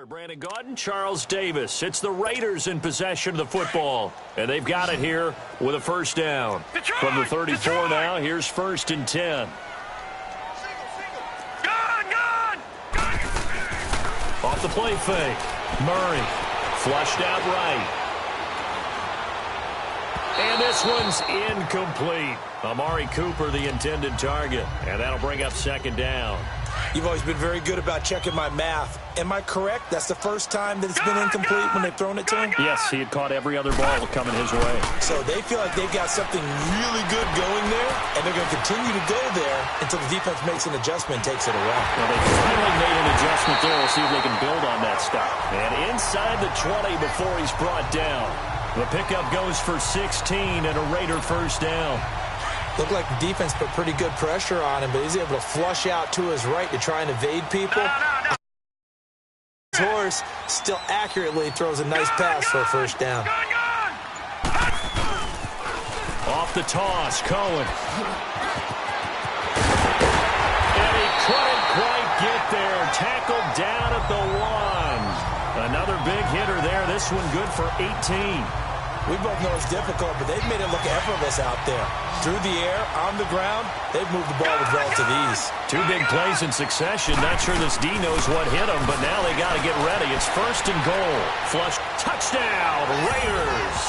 Brandon Gaudin, Charles Davis. It's the Raiders in possession of the football, and they've got it here with a first down. From the 34 now, here's 1st and 10. Off the play fake. Murray flushed out right. And this one's incomplete. Amari Cooper, the intended target. And that'll bring up 2nd down. You've always been very good about checking my math. Am I correct? That's the first time that it's been incomplete when they've thrown it to him? Yes, he had caught every other ball coming his way. So they feel like they've got something really good going there, and they're going to continue to go there until the defense makes an adjustment and takes it away. Well, they finally made an adjustment there. We'll see if they can build on that stop. And inside the 20 before he's brought down. The pickup goes for 16 and a Raider first down. Looked like the defense put pretty good pressure on him, but he's able to flush out to his right to try and evade people. His horse still accurately throws a nice pass for a first down. Off the toss, Cohen. And he couldn't quite get there. Tackled down at the 1. Another big hitter there. This one good for 18. We both know it's difficult, but they've made it look effortless out there. Through the air, on the ground, they've moved the ball with relative ease. 2 big plays in succession. Not sure this D knows what hit him, but now they got to get ready. It's 1st and goal. Flush, touchdown, Raiders.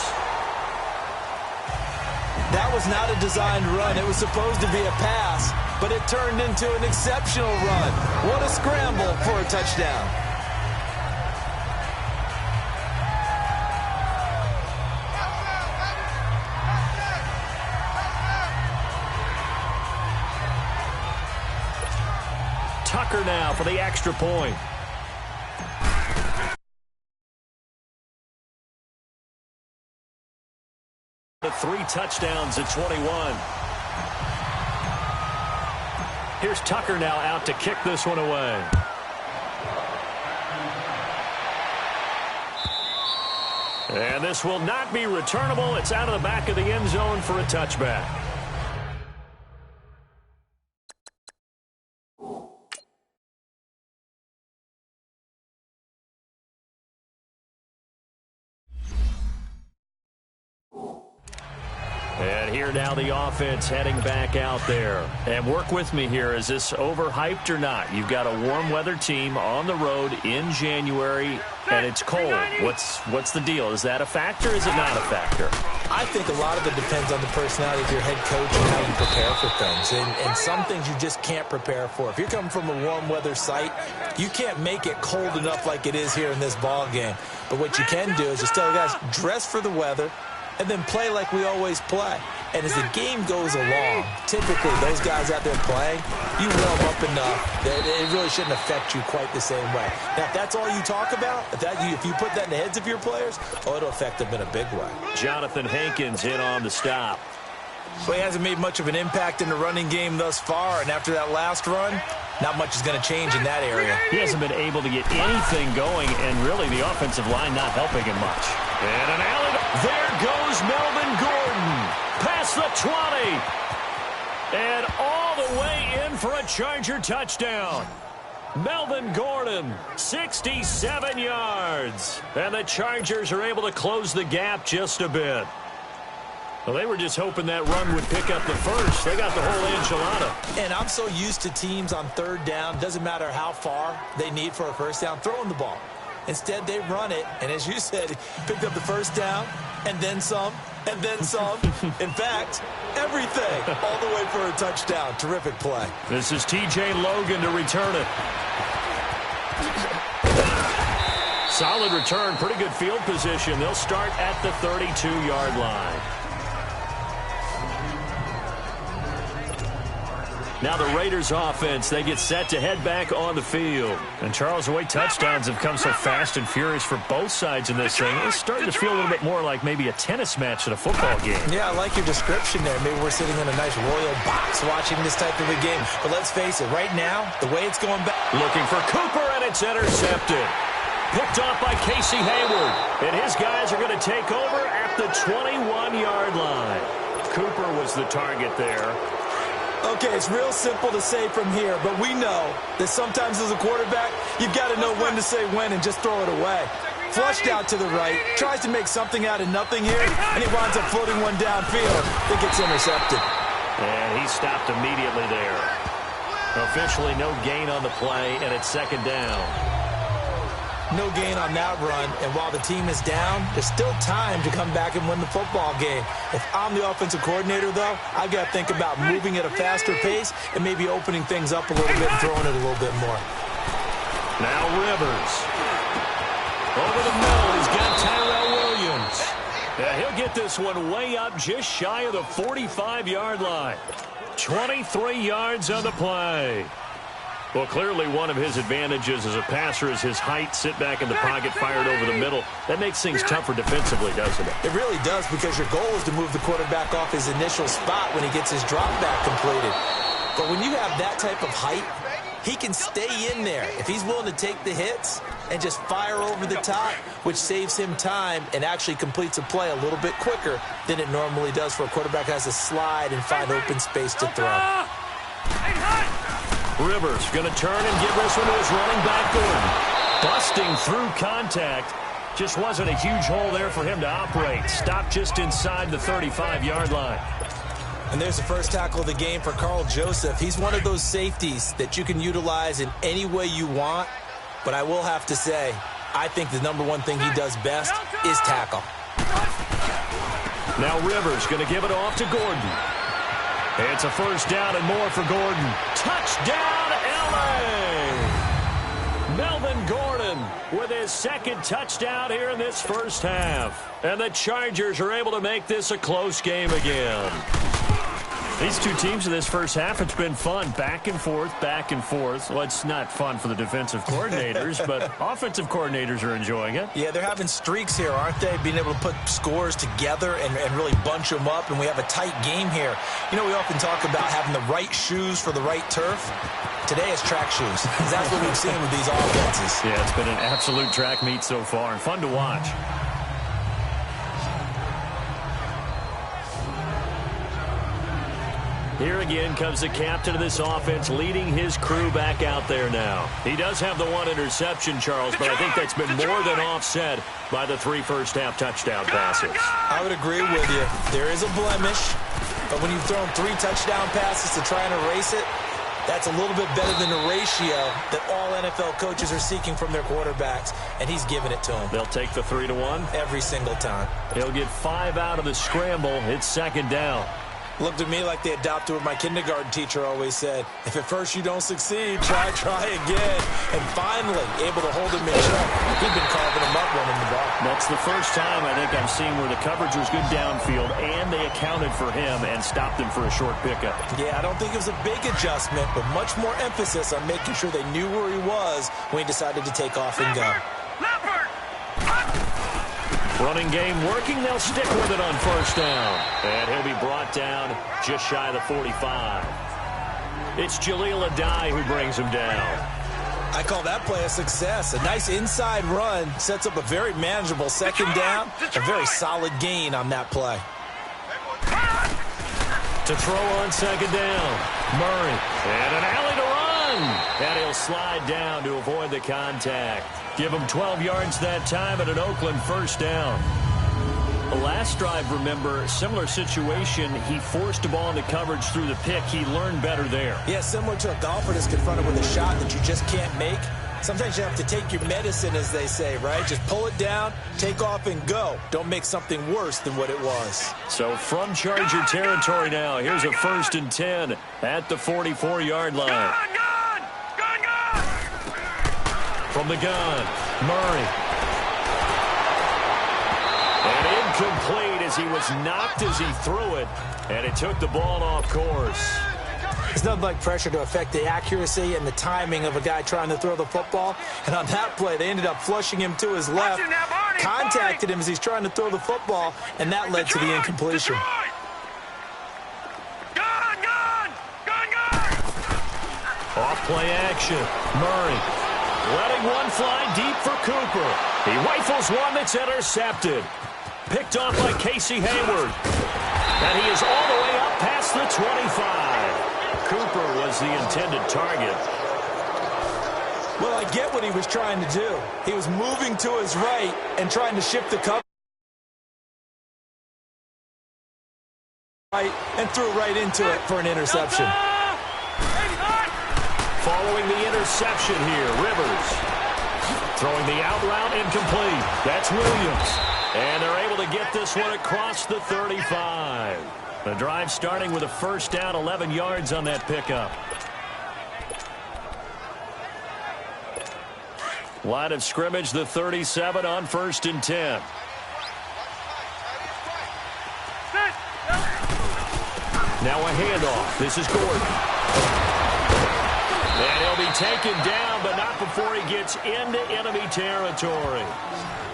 That was not a designed run. It was supposed to be a pass, but it turned into an exceptional run. What a scramble for a touchdown. Tucker now for the extra point. The 3 touchdowns at 21. Here's Tucker now out to kick this one away. And this will not be returnable. It's out of the back of the end zone for a touchback. And here now the offense heading back out there. And work with me here. Is this overhyped or not? You've got a warm weather team on the road in January, and it's cold. What's the deal? Is that a factor or is it not a factor? I think a lot of it depends on the personality of your head coach and how you prepare for things. And some things you just can't prepare for. If you're coming from a warm weather site, you can't make it cold enough like it is here in this ball game. But what you can do is just tell the guys, dress for the weather, and then play like we always play. And as the game goes along, typically those guys out there playing, you warm up enough that it really shouldn't affect you quite the same way. Now, if that's all you talk about, if you put that in the heads of your players, it'll affect them in a big way. Jonathan Hankins in on the stop. Well, he hasn't made much of an impact in the running game thus far, and after that last run, not much is going to change in that area. He hasn't been able to get anything going, and really the offensive line not helping him much. And an alley. There goes Melvin Gordon. Past the 20. And all the way in for a Charger touchdown. Melvin Gordon, 67 yards. And the Chargers are able to close the gap just a bit. Well, they were just hoping that run would pick up the first. They got the whole enchilada. And I'm so used to teams on 3rd down, doesn't matter how far they need for a first down, throwing the ball. Instead, they run it, and as you said, picked up the first down, and then some, and then some. In fact, everything, all the way for a touchdown. Terrific play. This is T.J. Logan to return it. Solid return, pretty good field position. They'll start at the 32-yard line. Now the Raiders offense, they get set to head back on the field. And Charles, the way touchdowns have come so fast and furious for both sides in this thing, it's starting to feel a little bit more like maybe a tennis match than a football game. Yeah, I like your description there. Maybe we're sitting in a nice royal box watching this type of a game. But let's face it, right now, the way it's going back. Looking for Cooper, and it's intercepted. Picked off by Casey Hayward. And his guys are going to take over at the 21-yard line. Cooper was the target there. Okay, it's real simple to say from here, but we know that sometimes as a quarterback, you've got to know when to say when and just throw it away. Flushed out to the right, tries to make something out of nothing here, and he winds up floating one downfield. I think it's intercepted. And he stopped immediately there. Officially no gain on the play, and it's second down. No gain on that run, and while the team is down, there's still time to come back and win the football game. If I'm the offensive coordinator, though, I've got to think about moving at a faster pace and maybe opening things up a little bit and throwing it a little bit more. Now Rivers. Over the middle, he's got Tyrell Williams. Yeah, he'll get this one way up just shy of the 45-yard line. 23 yards on the play. Well, clearly one of his advantages as a passer is his height, sit back in the pocket, fired over the middle. That makes things tougher defensively, doesn't it? It really does, because your goal is to move the quarterback off his initial spot when he gets his drop back completed. But when you have that type of height, he can stay in there if he's willing to take the hits and just fire over the top, which saves him time and actually completes a play a little bit quicker than it normally does for a quarterback who has to slide and find open space to throw. Rivers going to turn and give this one to his running back, Gordon. Busting through contact. Just wasn't a huge hole there for him to operate. Stopped just inside the 35-yard line. And there's the first tackle of the game for Carl Joseph. He's one of those safeties that you can utilize in any way you want. But I will have to say, I think the number one thing he does best is tackle. Now Rivers going to give it off to Gordon. It's a first down and more for Gordon. Touchdown, L.A. Melvin Gordon with his second touchdown here in this first half. And the Chargers are able to make this a close game again. These two teams in this first half, it's been fun. Back and forth, back and forth. Well, it's not fun for the defensive coordinators, but offensive coordinators are enjoying it. Yeah, they're having streaks here, aren't they? Being able to put scores together and really bunch them up, and we have a tight game here. You know, we often talk about having the right shoes for the right turf. Today it's track shoes. That's what we've seen with these offenses. Yeah, it's been an absolute track meet so far, and fun to watch. Here again comes the captain of this offense, leading his crew back out there now. He does have the one interception, Charles, but I think that's been more than offset by the 3 first-half touchdown passes. I would agree with you. There is a blemish, but when you've thrown 3 touchdown passes to try and erase it, that's a little bit better than the ratio that all NFL coaches are seeking from their quarterbacks, and he's giving it to them. They'll take the 3-1? Every single time. He'll get 5 out of the scramble. It's second down. Looked at me like they adopted what my kindergarten teacher always said. If at first you don't succeed, try again. And finally, able to hold him in check. He'd been carving him up running the ball. That's the first time I think I've seen where the coverage was good downfield, and they accounted for him and stopped him for a short pickup. Yeah, I don't think it was a big adjustment, but much more emphasis on making sure they knew where he was when he decided to take off and go. Running game working. They'll stick with it on first down. And he'll be brought down just shy of the 45. It's Jaleel Addae who brings him down. I call that play a success. A nice inside run sets up a very manageable second down. A very solid gain on that play. To throw on second down. Murray. And an alley to run. And he'll slide down to avoid the contact. Give him 12 yards that time at an Oakland first down. The last drive, remember, similar situation. He forced a ball into coverage through the pick. He learned better there. Yeah, similar to a golfer that's confronted with a shot that you just can't make. Sometimes you have to take your medicine, as they say, right? Just pull it down, take off, and go. Don't make something worse than what it was. So from Charger territory now, here's a 1st and 10 at the 44-yard line. From the gun, Murray. And incomplete as he was knocked as he threw it, and it took the ball off course. It's nothing like pressure to affect the accuracy and the timing of a guy trying to throw the football. And on that play, they ended up flushing him to his left, contacted him as he's trying to throw the football, and that led to the incompletion. Off play action, Murray. Letting one fly deep for Cooper. He rifles one that's intercepted. Picked off by Casey Hayward. And he is all the way up past the 25. Cooper was the intended target. Well, I get what he was trying to do. He was moving to his right and trying to shift the cover right and threw right into it for an interception. Following the interception here, Rivers. Throwing the out route incomplete. That's Williams. And they're able to get this one across the 35. The drive starting with a first down, 11 yards on that pickup. Line of scrimmage, the 37 on 1st and 10. Now a handoff. This is Gordon. And he'll be taken down, but not before he gets into enemy territory.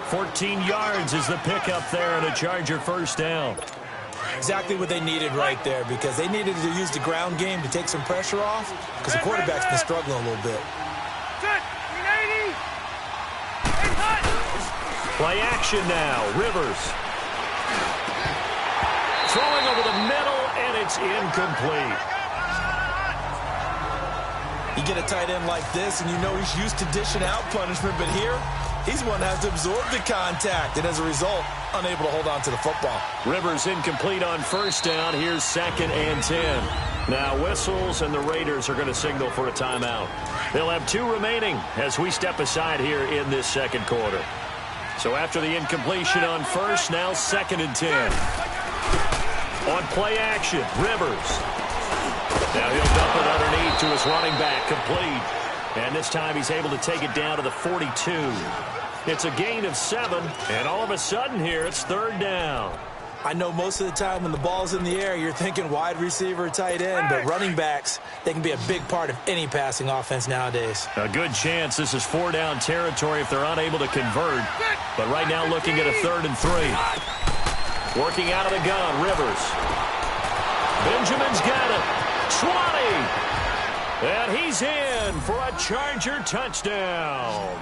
14 yards is the pickup there and a Charger first down. Exactly what they needed right there, because they needed to use the ground game to take some pressure off, because the quarterback's been struggling a little bit. Play action now. Rivers. Throwing over the middle, and it's incomplete. You get a tight end like this, and you know he's used to dishing out punishment, but here, he's the one that has to absorb the contact, and as a result, unable to hold on to the football. Rivers incomplete on first down. Here's 2nd and 10. Now whistles, and the Raiders are going to signal for a timeout. They'll have 2 remaining as we step aside here in this second quarter. So after the incompletion on first, now 2nd and 10. On play action, Rivers. Now he'll dump it underneath to his running back, complete. And this time he's able to take it down to the 42. It's a gain of 7, and all of a sudden here it's 3rd down. I know most of the time when the ball's in the air, you're thinking wide receiver, tight end, but running backs, they can be a big part of any passing offense nowadays. A good chance this is 4-down territory if they're unable to convert. But right now looking at a 3rd and 3. Working out of the gun, Rivers. Benjamin's got it. 20. And he's in for a Charger touchdown.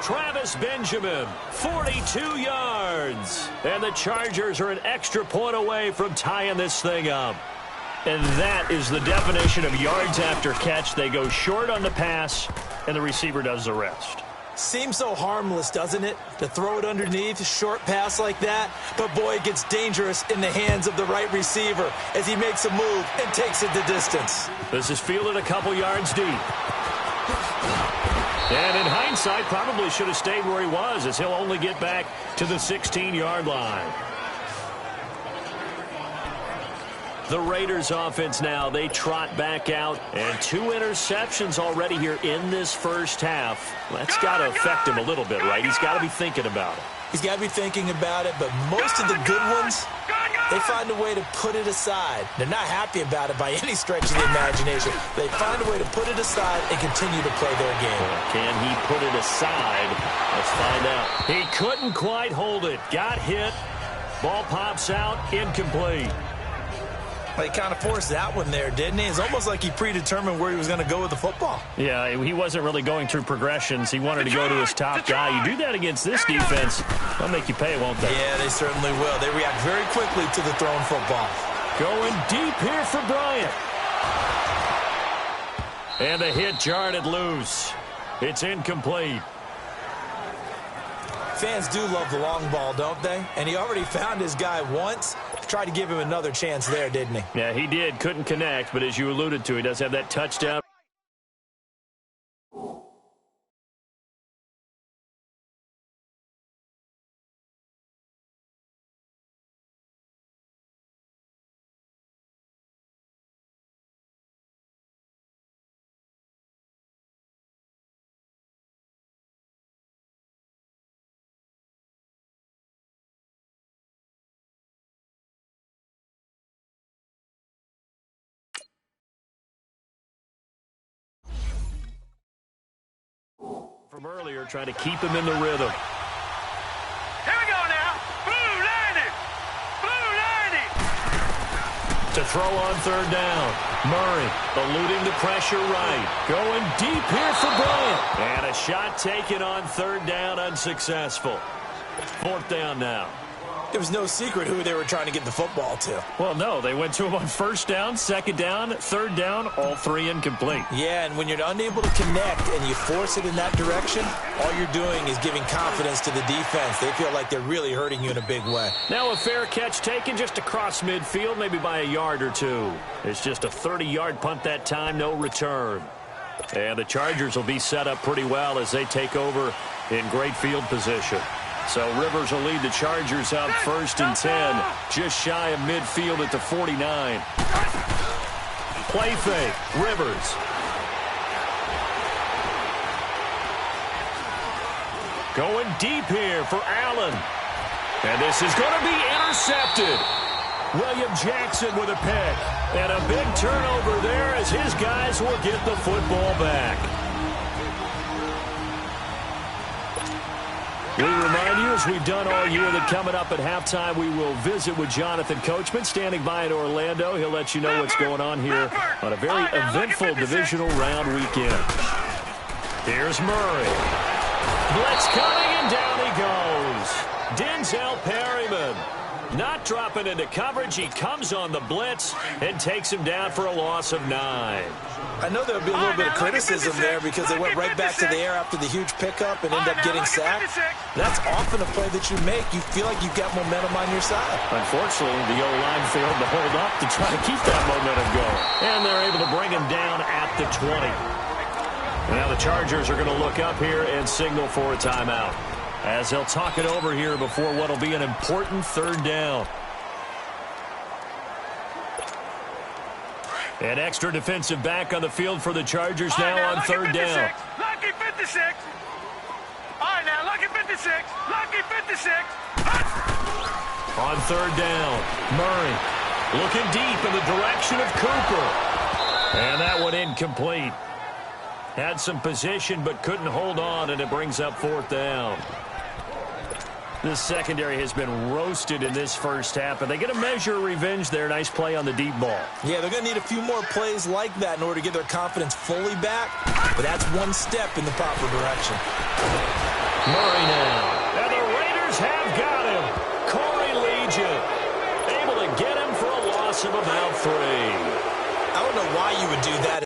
Travis Benjamin, 42 yards. And the Chargers are an extra point away from tying this thing up. And that is the definition of yards after catch. They go short on the pass, and the receiver does the rest. Seems so harmless, doesn't it, to throw it underneath, a short pass like that? But, boy, it gets dangerous in the hands of the right receiver as he makes a move and takes it the distance. This is fielded a couple yards deep. And in hindsight, probably should have stayed where he was, as he'll only get back to the 16-yard line. The Raiders offense now, they trot back out, and 2 interceptions already here in this first half. That's got to affect him a little bit, right? He's got to be thinking about it. He's got to be thinking about it, but most of the good ones, they find a way to put it aside. They're not happy about it by any stretch of the imagination. They find a way to put it aside and continue to play their game. Can he put it aside? Let's find out. He couldn't quite hold it. Got hit. Ball pops out. Incomplete. He kind of forced that one there, didn't he? It's almost like he predetermined where he was going to go with the football. Yeah, he wasn't really going through progressions. He wanted to go to his top guy. You do that against this defense, they'll make you pay, won't they? Yeah, they certainly will. They react very quickly to the thrown football. Going deep here for Bryant. And the hit jarred it loose. It's incomplete. Fans do love the long ball, don't they? And he already found his guy once. Tried to give him another chance there, didn't he? Yeah, he did. Couldn't connect, but as you alluded to, he does have that touchdown. From earlier, trying to keep him in the rhythm. Here we go now. Blue 90. Blue 90. To throw on 3rd down. Murray eluding the pressure right. Going deep here for Bryant. And a shot taken on 3rd down, unsuccessful. 4th down now. It was no secret who they were trying to get the football to. Well, no, they went to him on first down, second down, third down, all three incomplete. Yeah, and when you're unable to connect and you force it in that direction, all you're doing is giving confidence to the defense. They feel like they're really hurting you in a big way. Now a fair catch taken just across midfield, maybe by a yard or two. It's just a 30-yard punt that time, no return. And the Chargers will be set up pretty well as they take over in great field position. So Rivers will lead the Chargers out first and 10, just shy of midfield at the 49. Play fake, Rivers. Going deep here for Allen. And this is going to be intercepted. William Jackson with a pick. And a big turnover there as his guys will get the football back. We remind you, as we've done all year, that coming up at halftime, we will visit with Jonathan Coachman, standing by in Orlando. He'll let you know what's going on here on a very eventful divisional round weekend. Here's Murray. Blitz coming, and down he goes. Denzel Perryman. Not dropping into coverage. He comes on the blitz and takes him down for a loss of 9. I know there'll be a little bit of criticism there because they went right back to the air after the huge pickup and end up getting sacked. That's often a play that you make. You feel like you've got momentum on your side. Unfortunately, the O-line failed to hold up to try to keep that momentum going. And they're able to bring him down at the 20. Now the Chargers are going to look up here and signal for a timeout, as they'll talk it over here before what will be an important third down. An extra defensive back on the field for the Chargers now on third down. Lucky 56. All right, now, lucky 56. Lucky 56. On third down, Murray looking deep in the direction of Cooper. And that one incomplete. Had some position but couldn't hold on, and it brings up fourth down. This secondary has been roasted in this first half, and they get a measure of revenge there. Nice play on the deep ball. Yeah, they're going to need a few more plays like that in order to get their confidence fully back, but that's one step in the proper direction. Murray now. And the Raiders have got him. Corey Legion able to get him for a loss of about 3. I don't know why you would do that.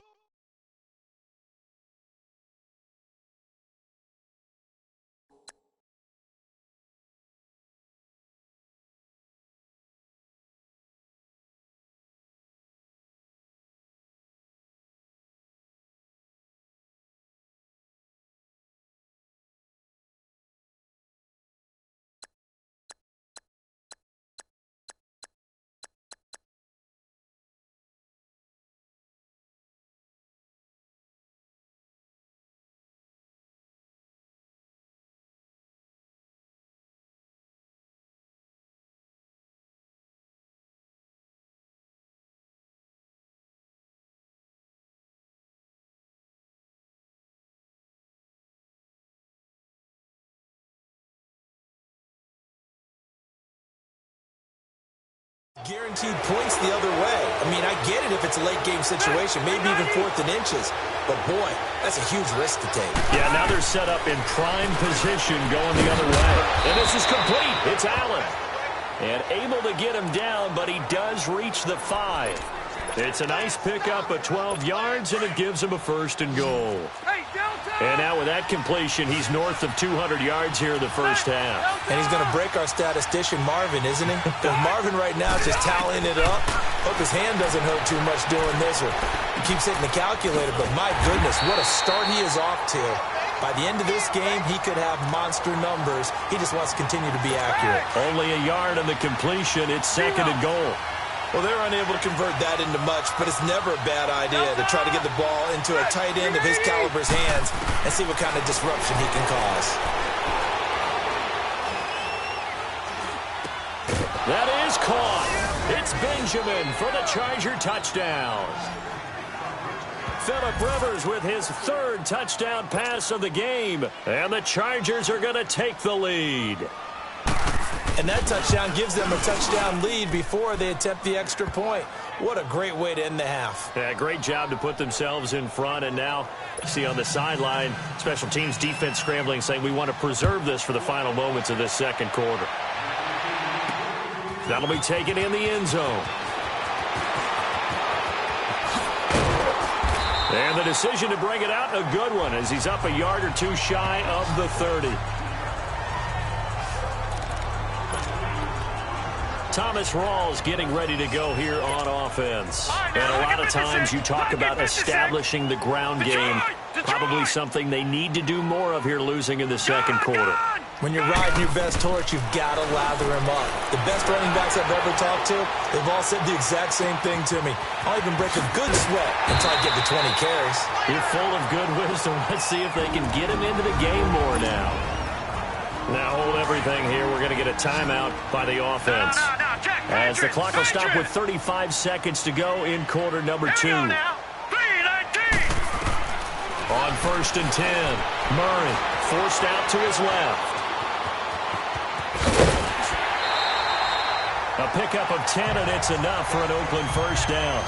Guaranteed points the other way. I mean, I get it if it's a late game situation, maybe even 4th and inches. But, boy, that's a huge risk to take. Yeah, now they're set up in prime position going the other way. And this is complete. It's Allen. And able to get him down, but he does reach the 5. It's a nice pickup of 12 yards, and it gives him a first and goal. And now with that completion, he's north of 200 yards here in the first half. And he's going to break our statistician Marvin, isn't he? Because Marvin right now is just tallying it up. Hope his hand doesn't hurt too much doing this, or he keeps hitting the calculator. But my goodness, what a start he is off to. By the end of this game, he could have monster numbers. He just wants to continue to be accurate. Only a yard on the completion. It's second and goal. Well, they're unable to convert that into much, but it's never a bad idea to try to get the ball into a tight end of his caliber's hands and see what kind of disruption he can cause. That is caught. It's Benjamin for the Charger touchdown. Phillip Rivers with his 3rd touchdown pass of the game, and the Chargers are going to take the lead. And that touchdown gives them a touchdown lead before they attempt the extra point. What a great way to end the half. Yeah, great job to put themselves in front. And now, see on the sideline, special teams defense scrambling, saying we want to preserve this for the final moments of this second quarter. That'll be taken in the end zone. And the decision to bring it out, a good one, as he's up a yard or two shy of the 30. Thomas Rawls getting ready to go here on offense. And a lot of times you talk about establishing the ground game. Probably something they need to do more of here, losing in the second quarter. When you're riding your best horse, you've got to lather him up. The best running backs I've ever talked to, they've all said the exact same thing to me. I'll even break a good sweat until I get to 20 carries. You're full of good wisdom. Let's see if they can get him into the game more now. Now hold everything here. We're going to get a timeout by the offense. As the clock will stop with 35 seconds to go in quarter number 2. On 1st and 10, Murray forced out to his left. A pickup of 10, and it's enough for an Oakland first down.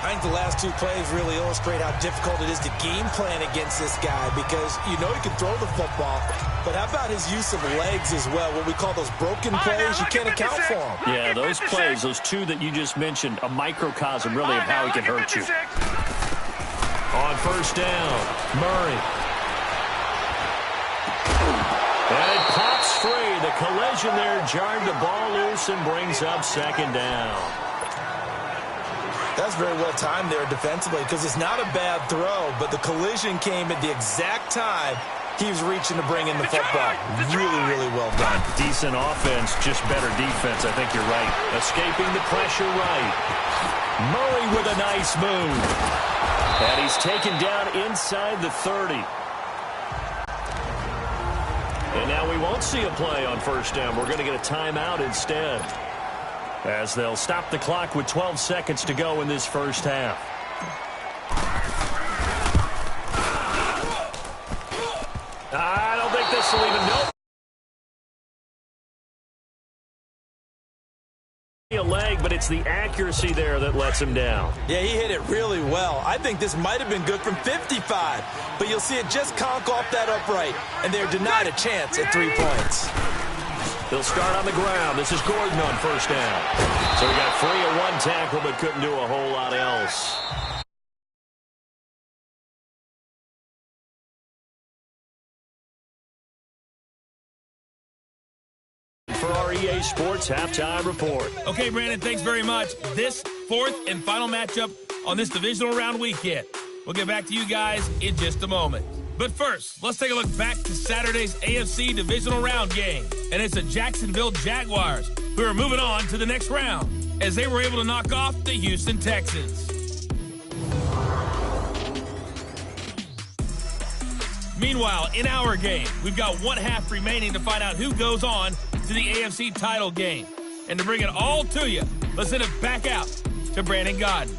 I think the last 2 plays really illustrate how difficult it is to game plan against this guy, because you know he can throw the football, but how about his use of legs as well? What we call those broken plays, you can't account for them. Yeah, those plays, those 2 that you just mentioned, a microcosm really of how he can hurt you. On 1st down, Murray. And it pops free. The collision there jarred the ball loose and brings up 2nd down. That's very well timed there defensively, because it's not a bad throw, but the collision came at the exact time he was reaching to bring in the football. Really, really well done. Decent offense, just better defense. I think you're right. Escaping the pressure right. Murray with a nice move. And he's taken down inside the 30. And now we won't see a play on 1st down. We're going to get a timeout instead, as they'll stop the clock with 12 seconds to go in this first half. I don't think this will even go. A leg, but it's the accuracy there that lets him down. Yeah, he hit it really well. I think this might have been good from 55, but you'll see it just conk off that upright, and they're denied a chance at 3 points. They'll start on the ground. This is Gordon on 1st down. So he got free of 1 tackle, but couldn't do a whole lot else. For our EA Sports Halftime Report. Okay, Brandon, thanks very much. This 4th and final matchup on this divisional round weekend. We'll get back to you guys in just a moment. But first, let's take a look back to Saturday's AFC divisional round game. And it's the Jacksonville Jaguars who are moving on to the next round, as they were able to knock off the Houston Texans. Meanwhile, in our game, we've got 1 half remaining to find out who goes on to the AFC title game. And to bring it all to you, let's send it back out to Brandon Gaudin.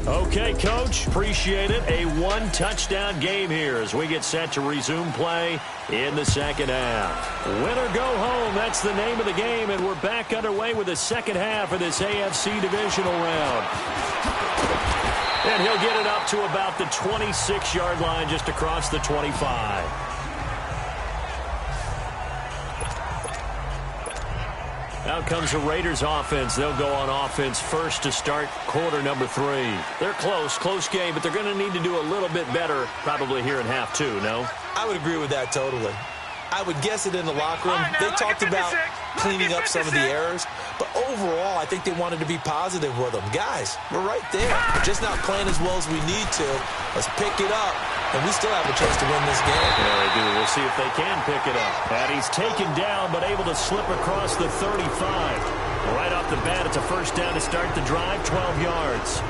Okay, Coach, appreciate it. A 1-touchdown game here as we get set to resume play in the second half. Win or go home, that's the name of the game, and we're back underway with the second half of this AFC divisional round. And he'll get it up to about the 26-yard line, just across the 25. Out comes the Raiders offense. They'll go on offense first to start quarter number 3. They're close game, but they're going to need to do a little bit better probably here in half 2, no? I would agree with that totally. I would guess it in the locker room. They talked about cleaning up some of the errors, but overall, I think they wanted to be positive with them. Guys, we're right there. We're just not playing as well as we need to. Let's pick it up, and we still have a chance to win this game. Yeah, they do. We'll see if they can pick it up. And he's taken down, but able to slip across the 35. Right off the bat, it's a first down to start the drive, 12 yards.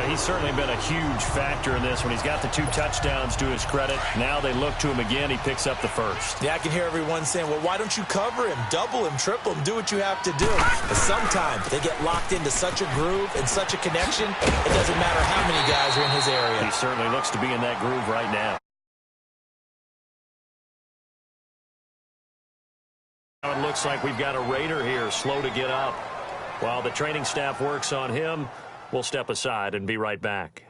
He's certainly been a huge factor in this when he's got the 2 touchdowns to his credit. Now they look to him again. He picks up the first. Yeah, I can hear everyone saying, well, why don't you cover him, double him, triple him, do what you have to do. But sometimes they get locked into such a groove and such a connection, it doesn't matter how many guys are in his area. He certainly looks to be in that groove right now. Now it looks like we've got a Raider here, slow to get up. While the training staff works on him, We'll step aside and be right back.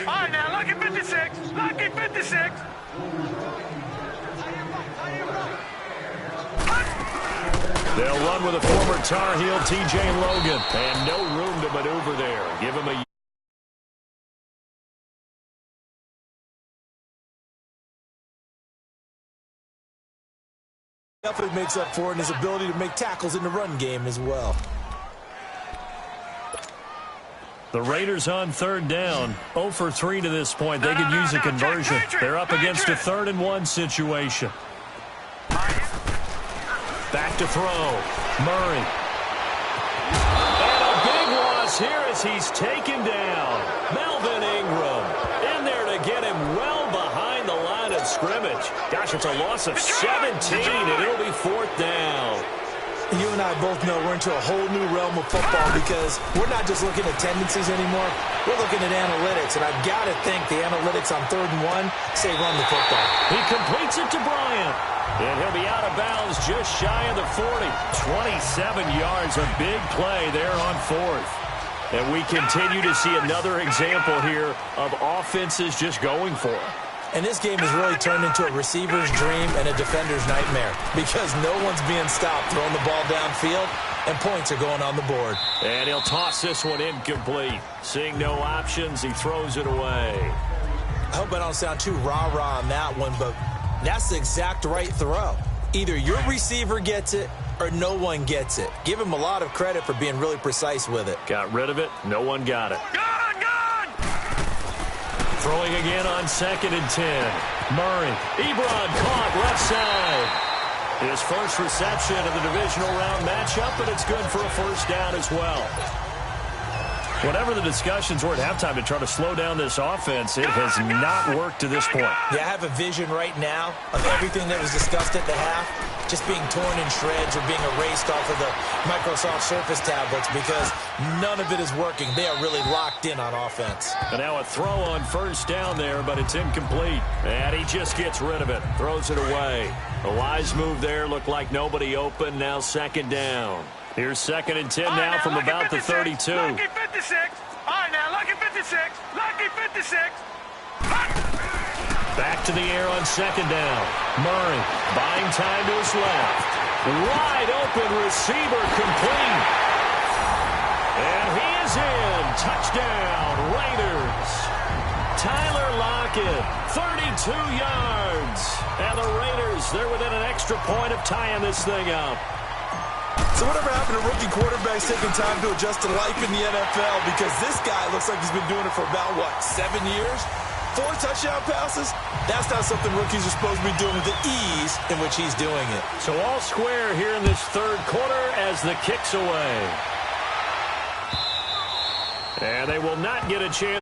All right, now, lucky 56. Lucky 56. They'll run with a former Tar Heel, T.J. Logan. And no room to maneuver there. Give him a... Definitely makes up for it in his ability to make tackles in the run game as well. The Raiders on third down. 0 for 3 to this point. They could use a conversion. They're up against a 3rd and 1 situation. Back to throw. Murray. And a big loss here as he's taken down. Melvin Ingram in there to get him well behind the line of scrimmage. Gosh, it's a loss of 17, and it'll be 4th down. You and I both know we're into a whole new realm of football because we're not just looking at tendencies anymore. We're looking at analytics, and I've got to think the analytics on 3rd and 1 say run the football. He completes it to Bryant, and he'll be out of bounds just shy of the 40. 27 yards, a big play there on 4th. And we continue to see another example here of offenses just going for it. And this game has really turned into a receiver's dream and a defender's nightmare because no one's being stopped throwing the ball downfield, and points are going on the board. And he'll toss this one incomplete. Seeing no options, he throws it away. I hope I don't sound too rah-rah on that one, but that's the exact right throw. Either your receiver gets it or no one gets it. Give him a lot of credit for being really precise with it. Got rid of it. No one got it. Gone! Throwing again on 2nd and 10. Murray. Ebron caught left side. His first reception of the divisional round matchup, and it's good for a 1st down as well. Whatever the discussions were at halftime to try to slow down this offense, it has not worked to this point. Yeah, I have a vision right now of everything that was discussed at the half just being torn in shreds or being erased off of the Microsoft Surface tablets because none of it is working. They are really locked in on offense. And now a throw on 1st down there, but it's incomplete. And he just gets rid of it, throws it away. A wise move there, looked like nobody open, now 2nd down. Here's 2nd and 10 now from about the 32. Lucky 56. All right, now, lucky 56. Lucky 56. Back to the air on 2nd down. Murray buying time to his left. Wide open receiver complete. And he is in. Touchdown, Raiders. Tyler Lockett, 32 yards. And the Raiders, they're within an extra point of tying this thing up. So whatever happened to rookie quarterbacks taking time to adjust to life in the NFL? Because this guy looks like he's been doing it for about, 7 years? 4 touchdown passes? That's not something rookies are supposed to be doing with the ease in which he's doing it. So all square here in this 3rd quarter as the kick's away. And they will not get a chance.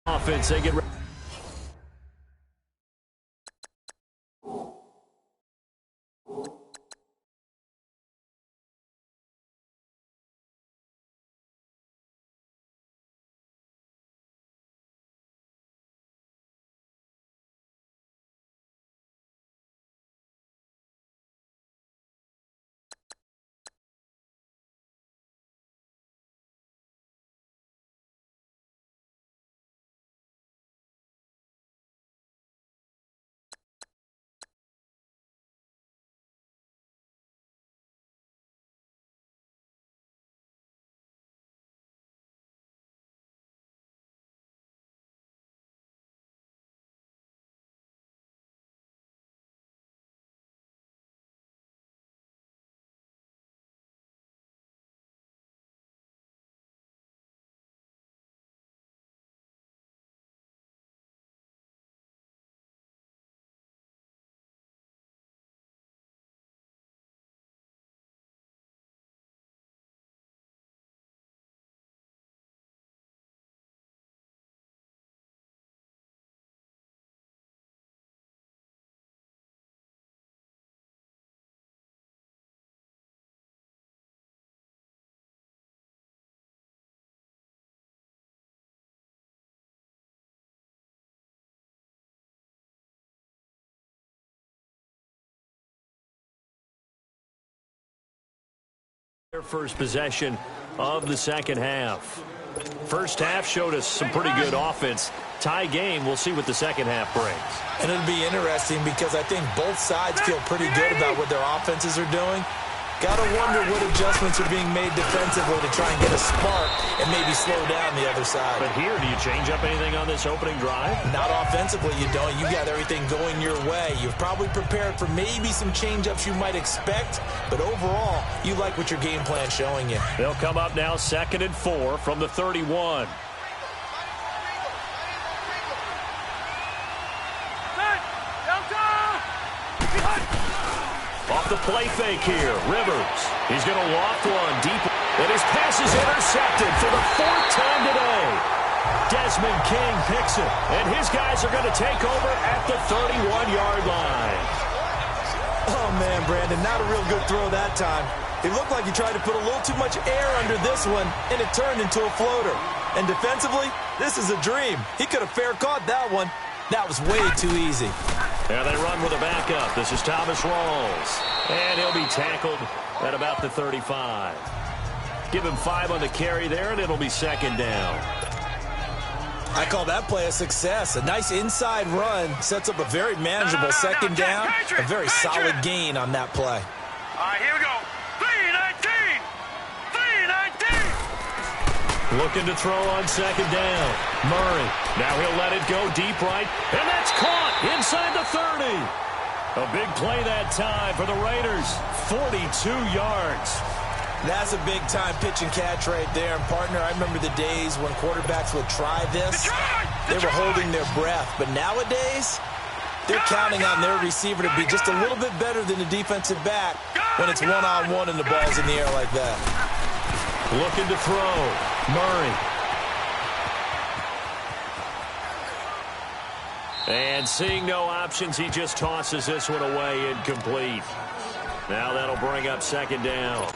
Offense, they get ready. Their first possession of the second half. First half showed us some pretty good offense. Tie game, we'll see what the second half brings. And it'll be interesting because I think both sides feel pretty good about what their offenses are doing. Got to wonder what adjustments are being made defensively to try and get a spark and maybe slow down the other side. But here, do you change up anything on this opening drive? Not offensively, you don't. You got everything going your way. You've probably prepared for maybe some change-ups you might expect, but overall, you like what your game plan's showing you. They'll come up now 2nd and 4 from the 31. Off the play fake here, Rivers. He's going to loft one deep. And his pass is intercepted for the 4th time today. Desmond King picks it. And his guys are going to take over at the 31-yard line. Oh, man, Brandon, not a real good throw that time. It looked like he tried to put a little too much air under this one, and it turned into a floater. And defensively, this is a dream. He could have fair caught that one. That was way too easy. Now they run with a backup. This is Thomas Rawls. And he'll be tackled at about the 35. Give him 5 on the carry there, and it'll be 2nd down. I call that play a success. A nice inside run sets up a very manageable 2nd down. A very solid gain on that play. All right, here we go. 3-19. 3-19. Looking to throw on 2nd down. Murray. Now he'll let it go deep right. And that's caught inside the 30. A big play that time for the Raiders. 42 yards. That's a big-time pitch and catch right there. And, partner, I remember the days when quarterbacks would try this. They were holding their breath. But nowadays, they're counting on their receiver to be just a little bit better than the defensive back when it's one-on-one and the ball's in the air like that. Looking to throw. Murray. And seeing no options, he just tosses this one away incomplete. Now that'll bring up 2nd down.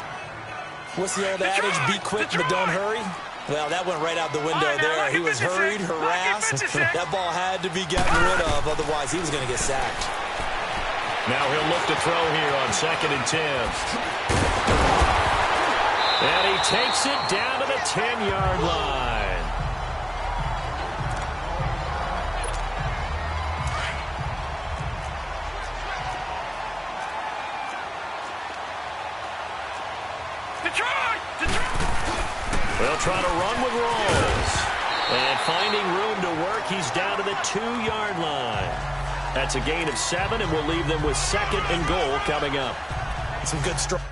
What's the old adage, be quick but don't hurry? Well, that went right out the window there. He was hurried, harassed. That ball had to be gotten rid of, otherwise he was going to get sacked. Now he'll look to throw here on 2nd and 10. And he takes it down to the 10-yard line. They'll try to run with Rawls. And finding room to work, he's down to the 2-yard line. That's a gain of 7, and we'll leave them with 2nd and goal coming up. Some good strong.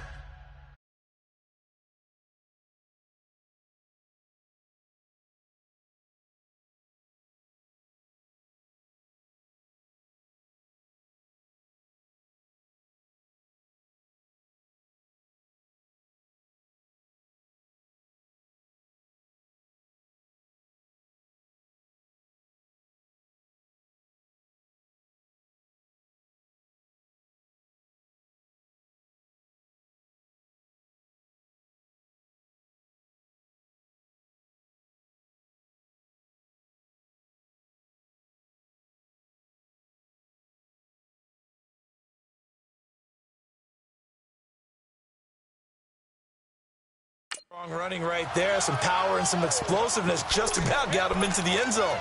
Strong running right there, some power and some explosiveness just about got him into the end zone.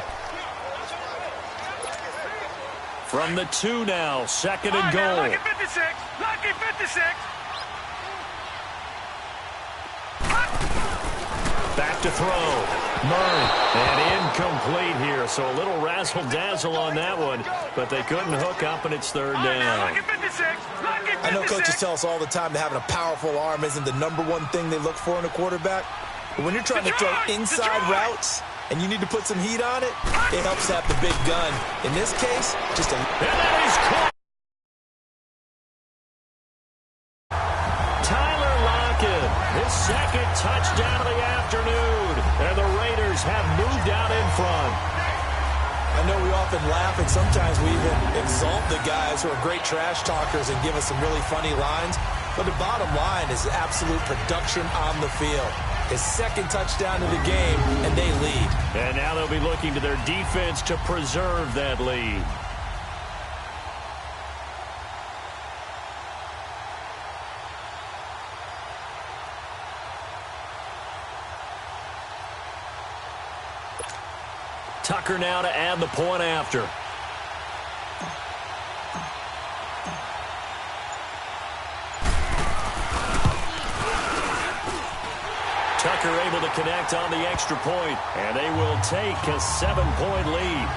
From the 2 now, 2nd and goal. Lucky 56. Lucky 56. Back to throw. Murray. And incomplete here, so a little razzle-dazzle on that one, but they couldn't hook up, and it's 3rd down. Lucky 56. Lucky 56. I know coaches tell us all the time that having a powerful arm isn't the #1 thing they look for in a quarterback. But when you're trying to throw inside routes and you need to put some heat on it, it helps have the big gun. In this case, just a... And that is caught. Tyler Lockett, his 2nd touchdown of the afternoon. And the Raiders have moved out in front. I know we often laugh, and sometimes we even exalt the guys who are great trash talkers and give us some really funny lines. But the bottom line is absolute production on the field. His 2nd touchdown of the game, and they lead. And now they'll be looking to their defense to preserve that lead. Tucker now to add the point after. Tucker able to connect on the extra point, and they will take a 7-point lead.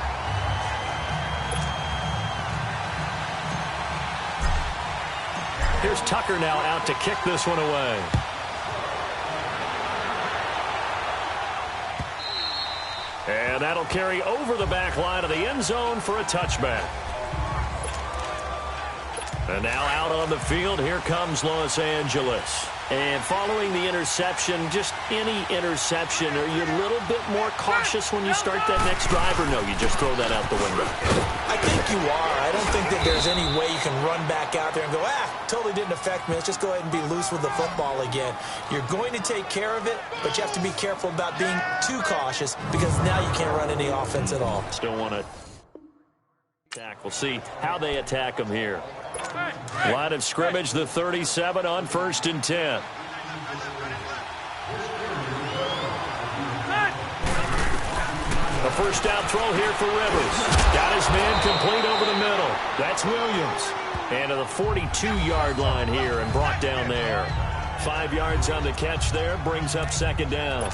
Here's Tucker now out to kick this one away. And that'll carry over the back line of the end zone for a touchback. And now out on the field, here comes Los Angeles. And following the interception, just any interception, are you a little bit more cautious when you start that next drive, or no, you just throw that out the window? I think you are. I don't think that there's any way you can run back out there and go, totally didn't affect me. Let's just go ahead and be loose with the football again. You're going to take care of it, but you have to be careful about being too cautious because now you can't run any offense at all. Still want to attack. We'll see how they attack them here. Line of scrimmage, the 37 on 1st and 10. A first down throw here for Rivers. Got his man complete over the middle. That's Williams. And to the 42-yard line here and brought down there. 5 yards on the catch there, brings up 2nd down.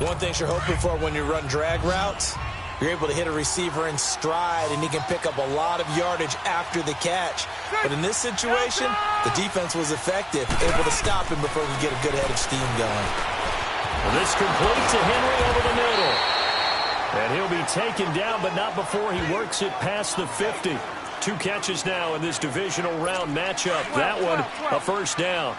One thing you're hoping for when you run drag routes, you're able to hit a receiver in stride, and he can pick up a lot of yardage after the catch. But in this situation, the defense was effective, able to stop him before he could get a good head of steam going. And this complete to Henry over the middle. And he'll be taken down, but not before he works it past the 50. 2 catches now in this divisional round matchup. That one, a first down.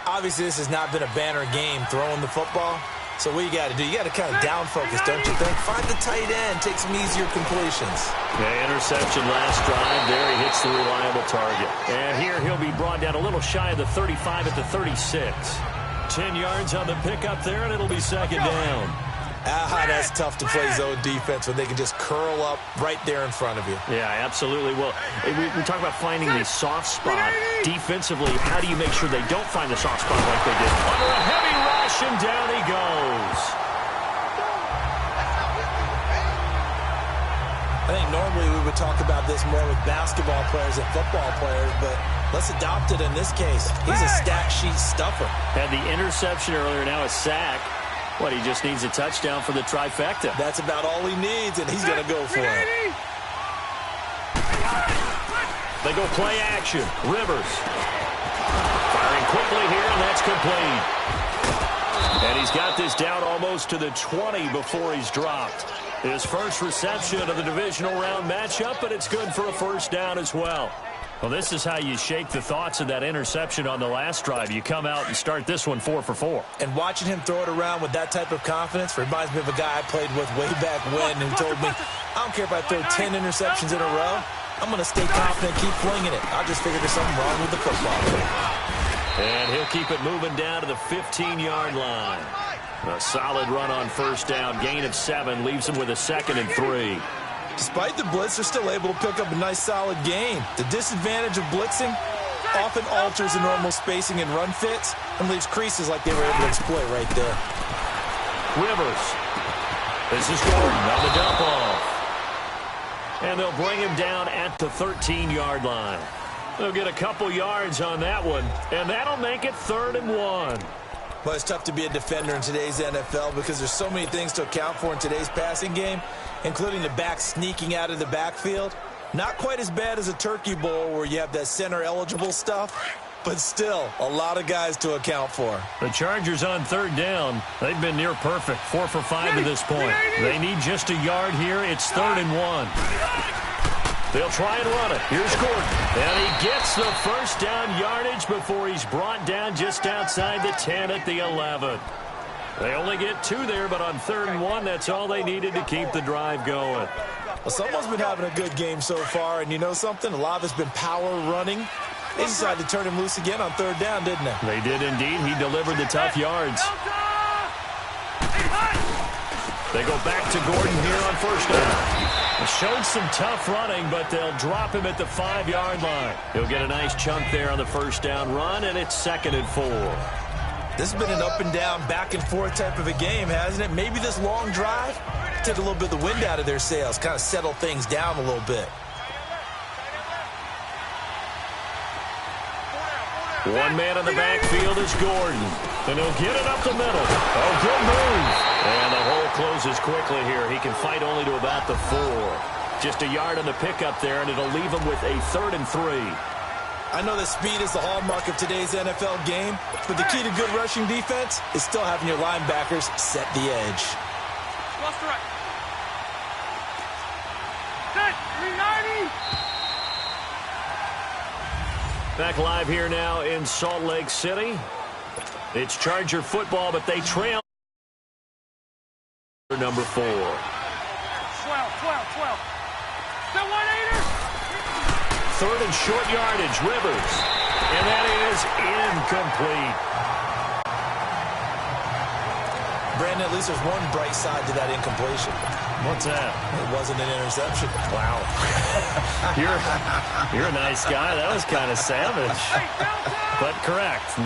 Obviously, this has not been a banner game throwing the football. So what you got to do, you got to kind of down focus, don't you think? Find the tight end, take some easier completions. Yeah, interception last drive. There he hits the reliable target. And here he'll be brought down a little shy of the 35 at the 36. 10 yards on the pickup there, and it'll be 2nd down. That's tough to play zone defense when they can just curl up right there in front of you. Yeah, absolutely. Well, we talk about finding the soft spot defensively. How do you make sure they don't find the soft spot like they did? Under a heavy rush, and down he goes. I think normally we would talk about this more with basketball players and football players, but let's adopt it in this case. He's a stat sheet stuffer. Had the interception earlier, now a sack. What, he just needs a touchdown for the trifecta. That's about all he needs, and he's going to go for it. They go play action. Rivers. Firing quickly here, and that's complete. And he's got this down almost to the 20 before he's dropped. His first reception of the divisional round matchup, but it's good for a first down as well. Well, this is how you shake the thoughts of that interception on the last drive. You come out and start this one 4 for 4. And watching him throw it around with that type of confidence reminds me of a guy I played with way back when who told me, I don't care if I throw 10 interceptions in a row. I'm going to stay confident, keep flinging it. I just figured there's something wrong with the football. And he'll keep it moving down to the 15-yard line. A solid run on first down. Gain of 7 leaves him with a 2nd and 3. Despite the blitz, they're still able to pick up a nice, solid gain. The disadvantage of blitzing often alters the normal spacing and run fits and leaves creases like they were able to exploit right there. Rivers. This is Gordon on the dump off. And they'll bring him down at the 13-yard line. They'll get a couple yards on that one, and that'll make it 3rd and 1. Well, it's tough to be a defender in today's NFL because there's so many things to account for in today's passing game, including the back sneaking out of the backfield. Not quite as bad as a turkey bowl where you have that center-eligible stuff, but still a lot of guys to account for. The Chargers on 3rd down. They've been near perfect, 4 for 5 to this point. They need just a yard here. It's 3rd and 1. They'll try and run it. Here's Gordon. And he gets the first down yardage before he's brought down just outside the 10 at the 11. They only get 2 there, but on 3rd and 1, that's all they needed to keep the drive going. Well, someone's been having a good game so far, and you know something? A lot of it's been power running. They decided to turn him loose again on 3rd down, didn't they? They did indeed. He delivered the tough yards. They go back to Gordon here on first down. Showed some tough running, but they'll drop him at the 5-yard line. He'll get a nice chunk there on the first down run, and it's 2nd and 4. This has been an up and down, back and forth type of a game, hasn't it? Maybe this long drive take a little bit of the wind out of their sails, kind of settle things down a little bit. One man in the backfield is Gordon. And he'll get it up the middle. Oh, good move. And the hole closes quickly here. He can fight only to about the 4. Just a yard on the pickup there, and it'll leave him with a 3rd and 3. I know that speed is the hallmark of today's NFL game, but the key to good rushing defense is still having your linebackers set the edge. Cross to right. Set. 390. Back live here now in Salt Lake City. It's Charger football, but they trail number 4. 12. Still 1-8er. 3rd and short yardage, Rivers. And that is incomplete. Brandon, at least there's one bright side to that incompletion. What's that? It wasn't an interception. Wow. You're a nice guy. That was kind of savage. But correct.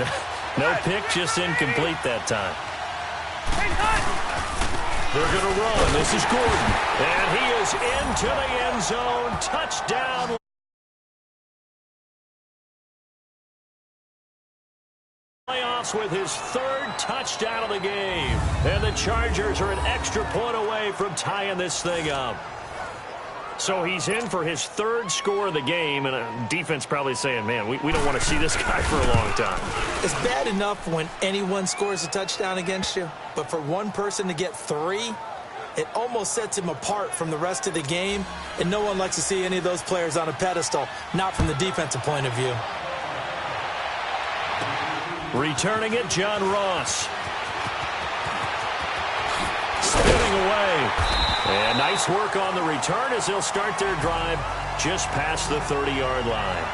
No pick, just incomplete that time. They're going to run. This is Gordon. And he is into the end zone. Touchdown. Playoffs with his 3rd touchdown of the game. And the Chargers are an extra point away from tying this thing up. So he's in for his 3rd score of the game, and defense probably saying, man, we don't want to see this guy for a long time. It's bad enough when anyone scores a touchdown against you, but for one person to get 3, it almost sets him apart from the rest of the game, and no one likes to see any of those players on a pedestal, not from the defensive point of view. Returning it, John Ross. Spinning away. And nice work on the return as they'll start their drive just past the 30-yard line.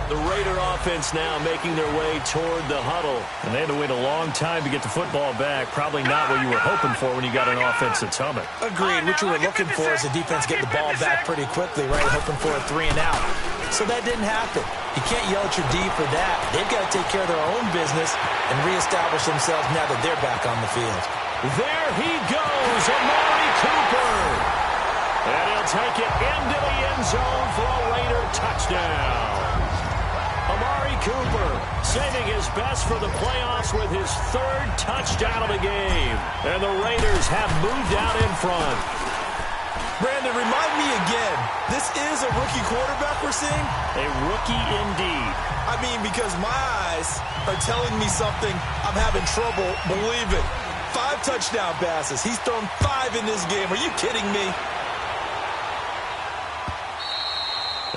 The Raider offense now making their way toward the huddle. And they had to wait a long time to get the football back. Probably not what you were hoping for when you got an offense that's humming. Agreed. What you were looking for is the defense getting the ball back pretty quickly, right? Hoping for a 3 and out. So that didn't happen. You can't yell at your D for that. They've got to take care of their own business and reestablish themselves now that they're back on the field. There he goes, Amari Cooper. And he'll take it into the end zone for a Raider touchdown. Amari Cooper saving his best for the playoffs with his 3rd touchdown of the game. And the Raiders have moved out in front. Brandon, remind me again, this is a rookie quarterback we're seeing? A rookie indeed. I mean, because my eyes are telling me something I'm having trouble believing. 5 touchdown passes. He's thrown 5 in this game. Are you kidding me?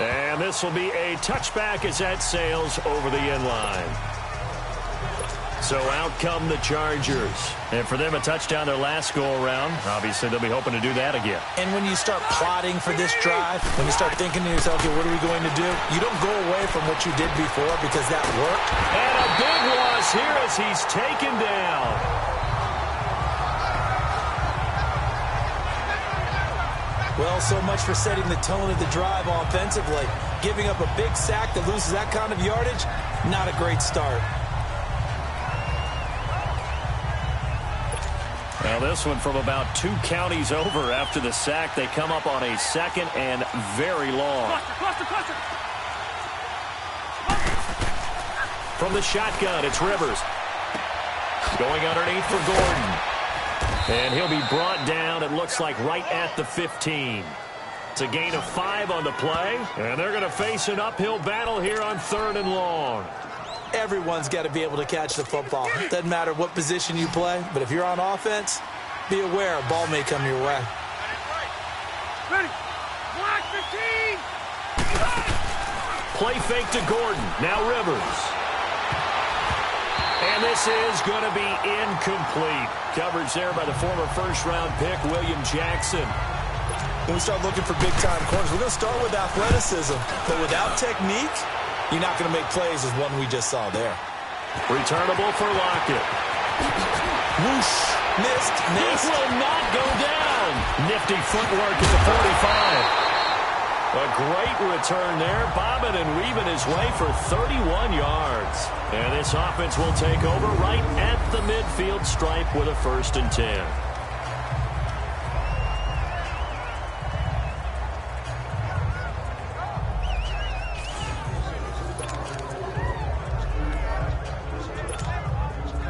And this will be a touchback as that sails over the end line. So out come the Chargers. And for them, a touchdown their last go-around. Obviously, they'll be hoping to do that again. And when you start plotting for this drive, when you start thinking to yourself, okay, what are we going to do? You don't go away from what you did before because that worked. And a big loss here as he's taken down. Well, so much for setting the tone of the drive offensively. Giving up a big sack that loses that kind of yardage, not a great start. Well, this one from about 2 counties over after the sack. They come up on a 2nd and very long. Cluster. From the shotgun, it's Rivers. Going underneath for Gordon. And he'll be brought down, it looks like, right at the 15. It's a gain of 5 on the play. And they're going to face an uphill battle here on 3rd and long. Everyone's got to be able to catch the football. Doesn't matter what position you play, but if you're on offense, be aware a ball may come your way. Ready. Block 15. Play fake to Gordon. Now Rivers. And this is going to be incomplete. Coverage there by the former first-round pick, William Jackson. When we start looking for big-time corners, we're going to start with athleticism. But without technique, you're not going to make plays as one we just saw there. Returnable for Lockett. Whoosh. Missed. This will not go down. Nifty footwork at the 45. A great return there, bobbing and weaving his way for 31 yards. And this offense will take over right at the midfield stripe with a 1st and 10.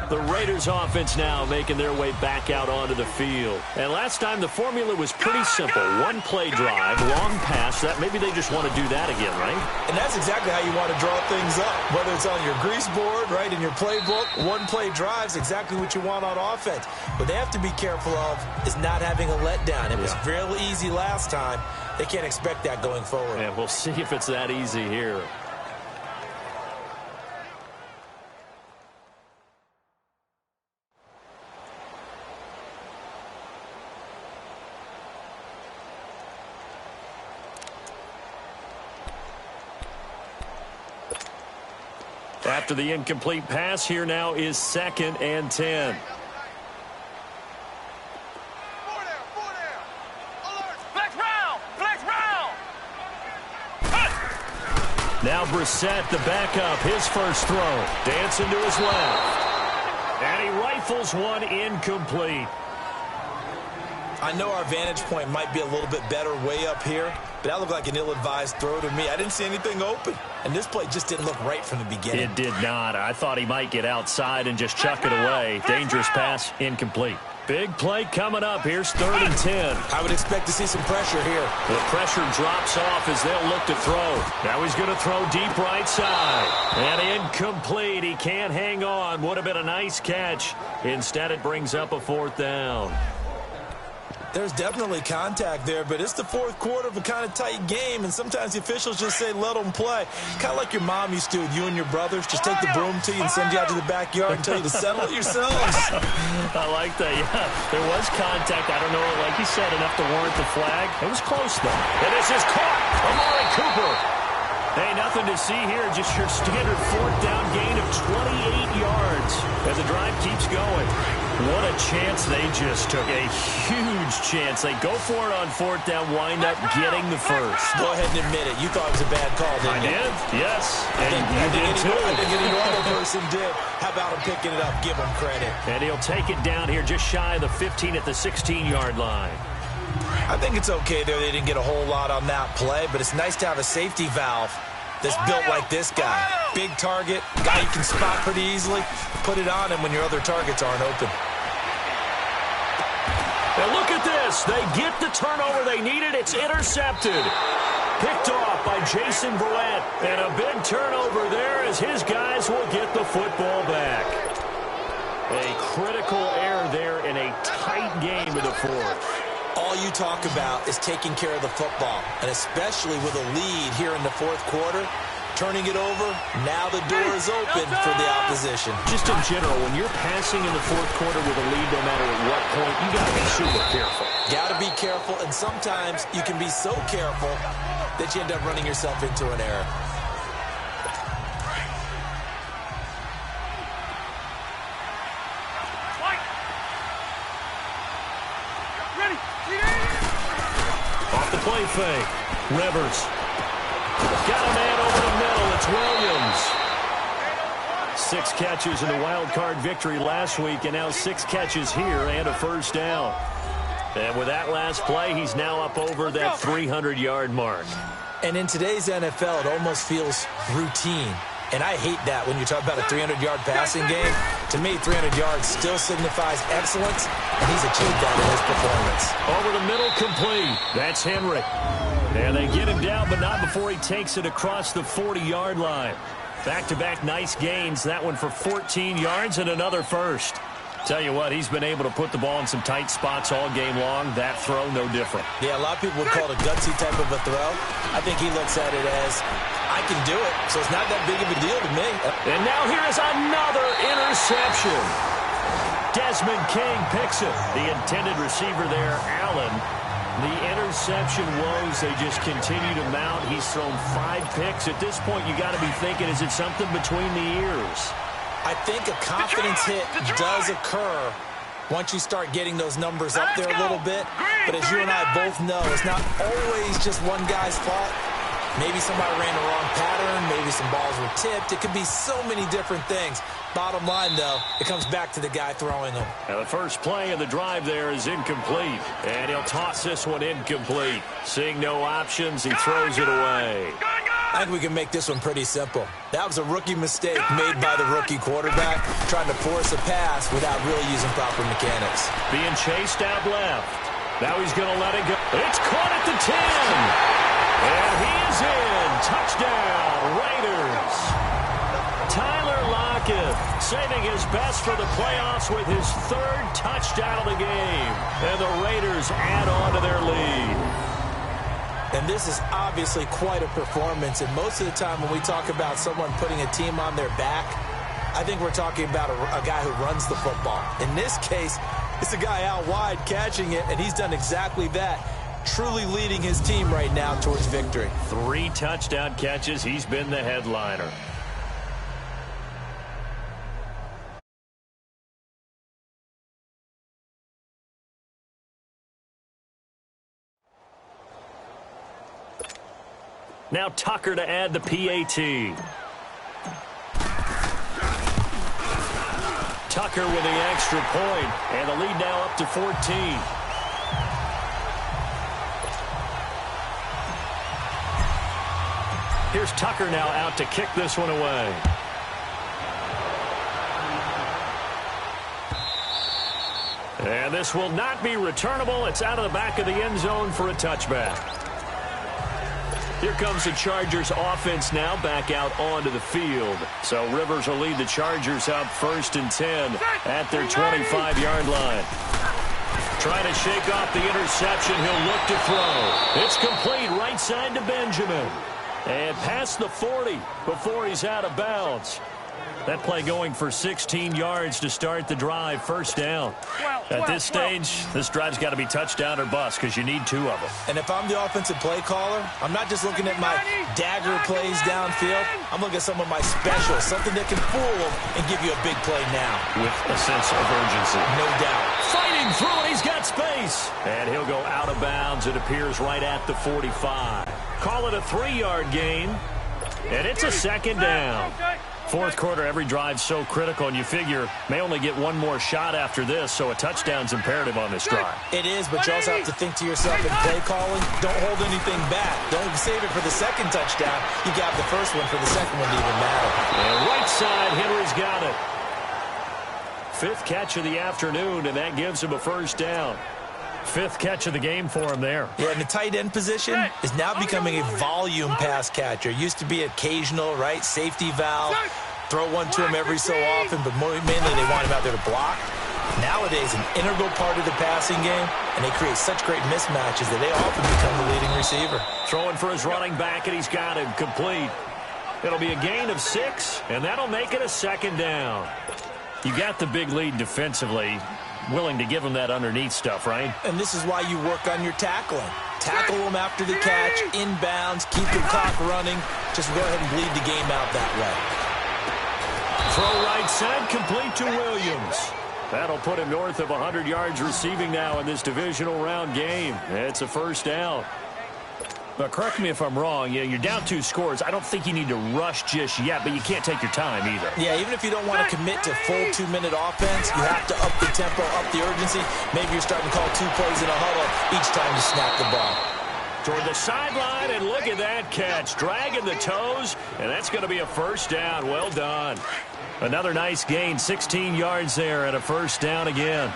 The Raiders offense now making their way back out onto the field. And last time the formula was pretty simple. One play drive, long pass. That maybe they just want to do that again, right? And that's exactly how you want to draw things up. Whether it's on your grease board, right, in your playbook, one play drive is exactly what you want on offense. What they have to be careful of is not having a letdown. It was real easy last time. They can't expect that going forward. And we'll see if it's that easy here. After the incomplete pass, here now is 2nd and 10. Now Brissett, the backup, his first throw. Dancing to his left. And he rifles one incomplete. I know our vantage point might be a little bit better way up here, but that looked like an ill-advised throw to me. I didn't see anything open, and this play just didn't look right from the beginning. It did not. I thought he might get outside and just chuck it away. Dangerous pass, incomplete. Big play coming up. Here's 3rd and 10. I would expect to see some pressure here. The pressure drops off as they'll look to throw. Now he's going to throw deep right side. And incomplete. He can't hang on. Would have been a nice catch. Instead, it brings up a 4th down. There's definitely contact there, but it's the 4th quarter of a kind of tight game, and sometimes the officials just say, let them play. Kind of like your mom used to with you and your brothers. Just take the broom to you and send you out to the backyard and tell you to settle it yourselves. I like that, yeah. There was contact. I don't know, like you said, enough to warrant the flag. It was close, though. And this is caught. Amari Cooper. Hey, nothing to see here. Just your standard 4th down gain of 28 yards as the drive keeps going. What a chance they just took. A huge chance. They go for it on 4th down, wind up getting the first. Go ahead and admit it. You thought it was a bad call, didn't you? I did, yes. And I you did, too. I think any normal person did. How about him picking it up? Give him credit. And he'll take it down here just shy of the 15 at the 16-yard line. I think it's okay there. They didn't get a whole lot on that play, but it's nice to have a safety valve that's built like this guy. Big target, guy you can spot pretty easily. Put it on him when your other targets aren't open. And look at this. They get the turnover they needed. It's intercepted. Picked off by Jason Verrett. And a big turnover there as his guys will get the football back. A critical error there in a tight game in the 4th. All you talk about is taking care of the football, and especially with a lead here in the 4th quarter. Turning it over, now the door is open for the opposition. Just in general, when you're passing in the 4th quarter with a lead, no matter at what point, you got to be super careful. Got to be careful, and sometimes you can be so careful that you end up running yourself into an error. Off the play fake. Rivers. Got a man over the middle. It's Williams. 6 catches in the wild card victory last week, and now 6 catches here and a 1st down. And with that last play, he's now up over that 300-yard mark. And in today's NFL, it almost feels routine. And I hate that when you talk about a 300-yard passing game. To me, 300 yards still signifies excellence, and he's achieved that in his performance. Over the middle, complete. That's Henry. And they get him down, but not before he takes it across the 40-yard line. Back-to-back nice gains. That one for 14 yards and another 1st. Tell you what, he's been able to put the ball in some tight spots all game long. That throw, no different. Yeah, a lot of people would call it a gutsy type of a throw. I think he looks at it as, I can do it, so it's not that big of a deal to me. And now here is another interception. Desmond King picks it. The intended receiver there, Allen. The interception woes, they just continue to mount. He's thrown 5 picks. At this point, you got to be thinking, is it something between the ears? I think a confidence hit does occur once you start getting those numbers up there a little bit. But as you and I both know, it's not always just one guy's fault. Maybe somebody ran the wrong pattern. Maybe some balls were tipped. It could be so many different things. Bottom line, though, it comes back to the guy throwing them. Now the first play of the drive there is incomplete. And he'll toss this one incomplete. Seeing no options, he throws it away. I think we can make this one pretty simple. That was a rookie mistake made by the rookie quarterback, trying to force a pass without really using proper mechanics. Being chased out left. Now he's going to let it go. It's caught at the 10. And he is in. Touchdown, Raiders. Tyler Lockett saving his best for the playoffs with his third touchdown of the game. And the Raiders add on to their lead. And this is obviously quite a performance. And most of the time when we talk about someone putting a team on their back, I think we're talking about a guy who runs the football. In this case, it's a guy out wide catching it, and he's done exactly that. Truly leading his team right now towards victory. 3 touchdown catches. He's been the headliner. Now Tucker to add the PAT. Tucker with the extra point, and the lead now up to 14. Here's Tucker now out to kick this one away. And this will not be returnable. It's out of the back of the end zone for a touchback. Here comes the Chargers offense now back out onto the field. So Rivers will lead the Chargers up 1st and 10 at their 25-yard line. Trying to shake off the interception. He'll look to throw. It's complete right side to Benjamin. And past the 40 before he's out of bounds. That play going for 16 yards to start the drive. First down. At this stage, this drive's got to be touchdown or bust because you need 2 of them. And if I'm the offensive play caller, I'm not just looking at my dagger plays downfield. I'm looking at some of my specials, something that can fool them and give you a big play now. With a sense of urgency. No doubt. Fighting through it. He's got space. And he'll go out of bounds. It appears right at the 45. Call it a 3-yard gain. And it's a 2nd down. Fourth quarter, every drive's so critical, and you figure may only get one more shot after this, so a touchdown's imperative on this drive. It is, but you also have to think to yourself in play calling, don't hold anything back. Don't save it for the second touchdown. You got the first one for the second one to even matter. And right side, Henry's got it. 5th catch of the afternoon, and that gives him a first down. 5th catch of the game for him there. Yeah, and the tight end position is now becoming a volume pass catcher. Used to be occasional, right? Safety valve. Throw one to him every so often, but mainly they want him out there to block. Nowadays, an integral part of the passing game, and they create such great mismatches that they often become the leading receiver. Throwing for his running back, and he's got him complete. It'll be a gain of 6, and that'll make it a 2nd down. You got the big lead defensively. Willing to give him that underneath stuff, right? And this is why you work on your tackling. Tackle them after the catch, inbounds, keep the clock running. Just go ahead and bleed the game out that way. Throw right side, complete to Williams. That'll put him north of 100 yards receiving now in this divisional round game. It's a first down. But correct me if I'm wrong. You're down 2 scores. I don't think you need to rush just yet, but you can't take your time either. Yeah, even if you don't want to commit to full 2-minute offense, you have to up the tempo, up the urgency. Maybe you're starting to call 2 plays in a huddle each time you snap the ball. Toward the sideline, and look at that catch. Dragging the toes, and that's going to be a first down. Well done. Another nice gain, 16 yards there, and a first down again.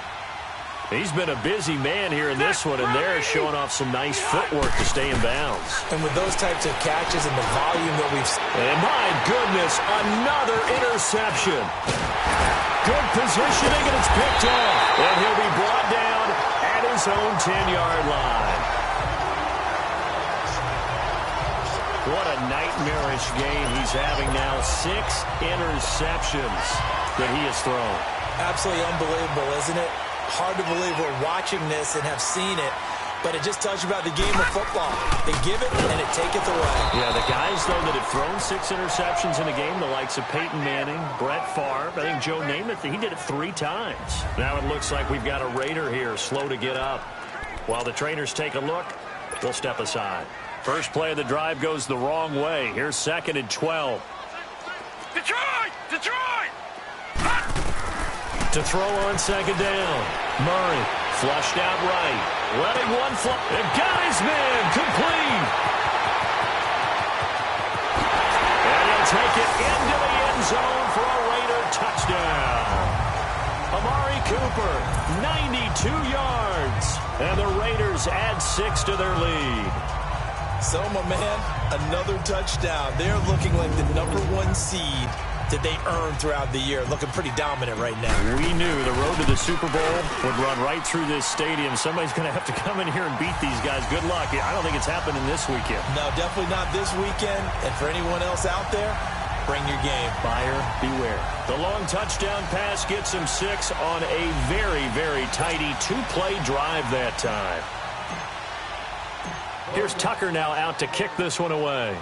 He's been a busy man here in this one, and they're showing off some nice footwork to stay in bounds. And with those types of catches and the volume that we've seen. And my goodness, another interception. Good positioning, and it's picked off. And he'll be brought down at his own 10-yard line. What a nightmarish game he's having now. 6 interceptions that he has thrown. Absolutely unbelievable, isn't it? Hard to believe we're watching this and have seen it, but it just tells you about the game of football. They give it, and it taketh away. Yeah, the guys, though, that have thrown 6 interceptions in a game, the likes of Peyton Manning, Brett Favre, I think Joe Namath, he did it 3 times. Now it looks like we've got a Raider here, slow to get up. While the trainers take a look, we'll step aside. First play of the drive goes the wrong way. Here's 2nd and 12. Detroit! Detroit! To throw on 2nd down. Murray flushed out right. Letting one fly. And got his man complete. And he'll take it into the end zone for a Raider touchdown. Amari Cooper, 92 yards. And the Raiders add 6 to their lead. So, my man, another touchdown. They're looking like the #1 seed that they earned throughout the year. Looking pretty dominant right now. We knew the road to the Super Bowl would run right through this stadium. Somebody's going to have to come in here and beat these guys. Good luck. I don't think it's happening this weekend. No, definitely not this weekend. And for anyone else out there, bring your game. Buyer beware. The long touchdown pass gets him 6 on a very, very tidy 2-play drive that time. Here's Tucker now out to kick this one away.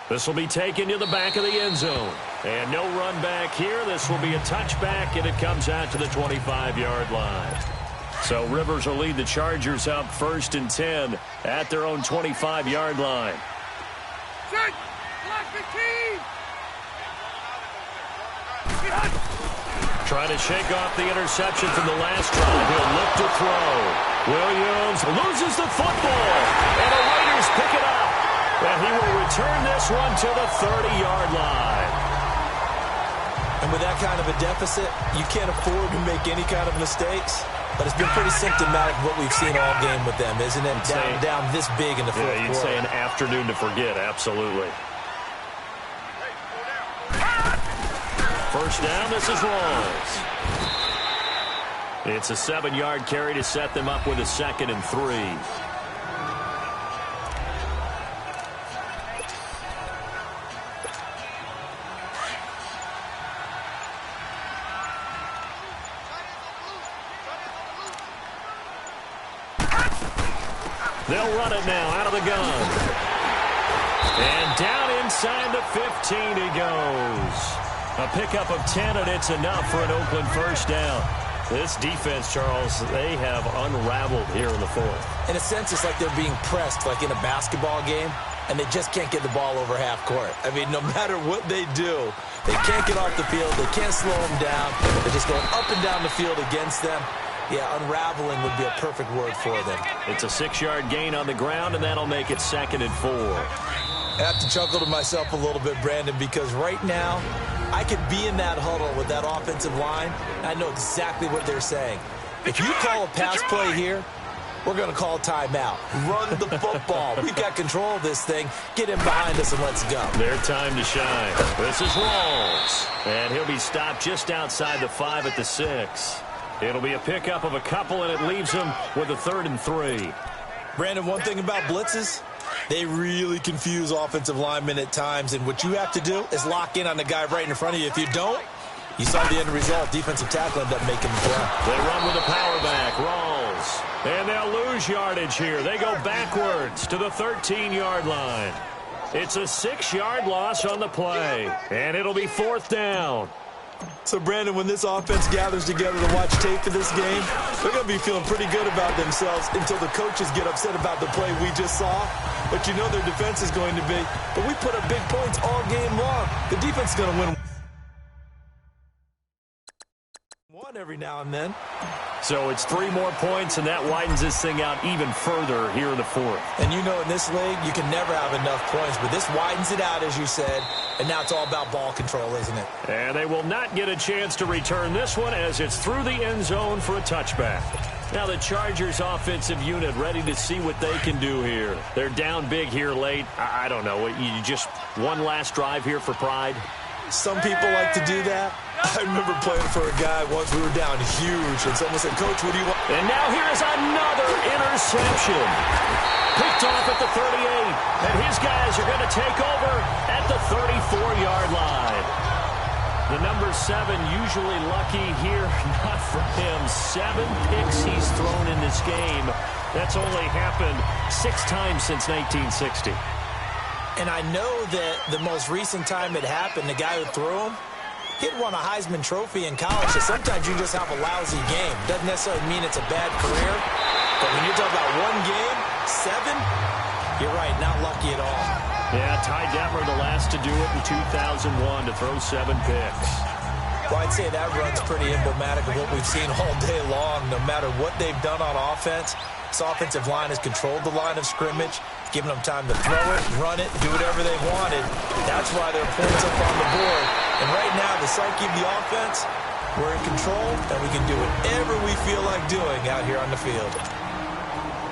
This will be taken to the back of the end zone. And no run back here. This will be a touchback, and it comes out to the 25-yard line. So Rivers will lead the Chargers up 1st and 10 at their own 25-yard line. Set! Black 15! Trying to shake off the interception from the last drive. He'll look to throw. Williams loses the football. And the Raiders pick it up. And he will return this one to the 30-yard line. And with that kind of a deficit, you can't afford to make any kind of mistakes. But it's been pretty symptomatic of what we've seen all game with them, isn't it? Down this big in the fourth quarter. You'd say an afternoon to forget, absolutely. First down, this is Rawls. It's a 7-yard carry to set them up with a 2nd and 3. They'll run it now out of the gun. And down inside the 15 he goes. A pickup of 10, and it's enough for an Oakland first down. This defense, Charles, they have unraveled here in the fourth. In a sense, it's like they're being pressed like in a basketball game, and they just can't get the ball over half court. I mean, no matter what they do, they can't get off the field. They can't slow them down. They're just going up and down the field against them. Yeah, unraveling would be a perfect word for them. It's a 6-yard gain on the ground, and that'll make it 2nd and 4. I have to chuckle to myself a little bit, Brandon, because right now, I could be in that huddle with that offensive line, and I know exactly what they're saying. If you call a pass play here, we're going to call timeout. Run the football. We've got control of this thing. Get him behind us and let's go. Their time to shine. This is Rawls. And he'll be stopped just outside the 5 at the 6. It'll be a pickup of a couple, and it leaves him with a 3rd and 3. Brandon, one thing about blitzes, they really confuse offensive linemen at times, and what you have to do is lock in on the guy right in front of you. If you don't, you saw the end result. Defensive tackle ended up making the play. They run with a power back, Rawls. And they'll lose yardage here. They go backwards to the 13-yard line. It's a 6-yard loss on the play, and it'll be 4th down. So, Brandon, when this offense gathers together to watch tape of this game, they're going to be feeling pretty good about themselves until the coaches get upset about the play we just saw. But you know their defense is going to be. But we put up big points all game long. The defense is going to win one every now and then. So it's 3 more points, and that widens this thing out even further here in the 4th. And you know in this league, you can never have enough points, but this widens it out, as you said, and now it's all about ball control, isn't it? And they will not get a chance to return this one as it's through the end zone for a touchback. Now the Chargers offensive unit ready to see what they can do here. They're down big here late. I don't know. You just one last drive here for pride? Some people like to do that. I remember playing for a guy once. We were down huge, and someone said, "Coach, what do you want?" And now here's another interception. Picked off at the 38, and his guys are going to take over at the 34-yard line. The number 7 usually lucky here. Not for him. 7 picks he's thrown in this game. That's only happened 6 times since 1960. And I know that the most recent time it happened, the guy who threw him, He had won a Heisman Trophy in college, so sometimes you just have a lousy game. Doesn't necessarily mean it's a bad career. But when you're talking about one game, 7, you're right, not lucky at all. Yeah, Ty Detmer, the last to do it in 2001, to throw 7 picks. Well, I'd say that run's pretty emblematic of what we've seen all day long. No matter what they've done on offense, this offensive line has controlled the line of scrimmage, giving them time to throw it, run it, do whatever they wanted. That's why there are points up on the board. And right now, the psyche of the offense, we're in control, and we can do whatever we feel like doing out here on the field.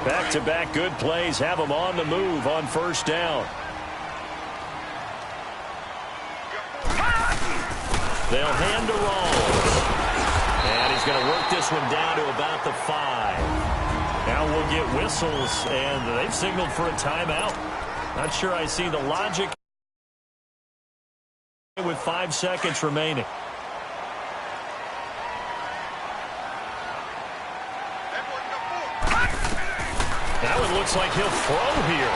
Back-to-back good plays have them on the move on first down. They'll hand to Rawls. And he's going to work this one down to about the 5. Now we'll get whistles, and they've signaled for a timeout. Not sure I see the logic with 5 seconds remaining. That one looks like he'll throw here.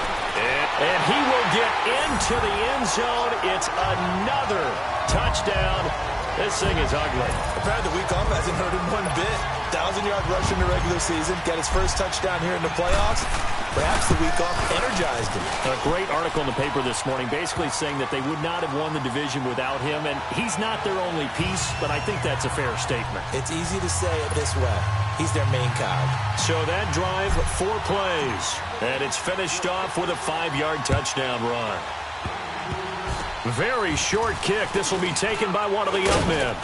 And he will get into the end zone. It's another touchdown. This thing is ugly. Apparently the week off hasn't hurt him one bit. 1,000-yard rush in the regular season. Got his first touchdown here in the playoffs. Perhaps the week off energized him. A great article in the paper this morning basically saying that they would not have won the division without him. And he's not their only piece, but I think that's a fair statement. It's easy to say it this way. He's their main cog. So that drive, 4 plays. And it's finished off with a 5-yard touchdown run. Very short kick. This will be taken by one of the young men.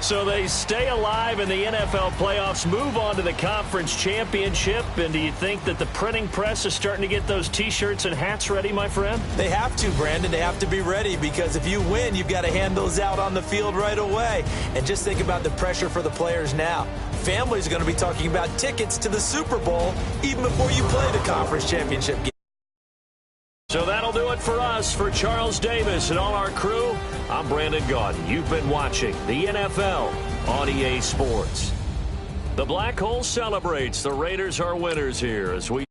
So they stay alive in the NFL playoffs, move on to the conference championship. And do you think that the printing press is starting to get those T-shirts and hats ready, my friend? They have to, Brandon. They have to be ready because if you win, you've got to hand those out on the field right away. And just think about the pressure for the players now. Families are going to be talking about tickets to the Super Bowl even before you play the conference championship game. So that'll do it for us. For Charles Davis and all our crew, I'm Brandon Gaudin. You've been watching the NFL on EA Sports. The Black Hole celebrates. The Raiders are winners here as we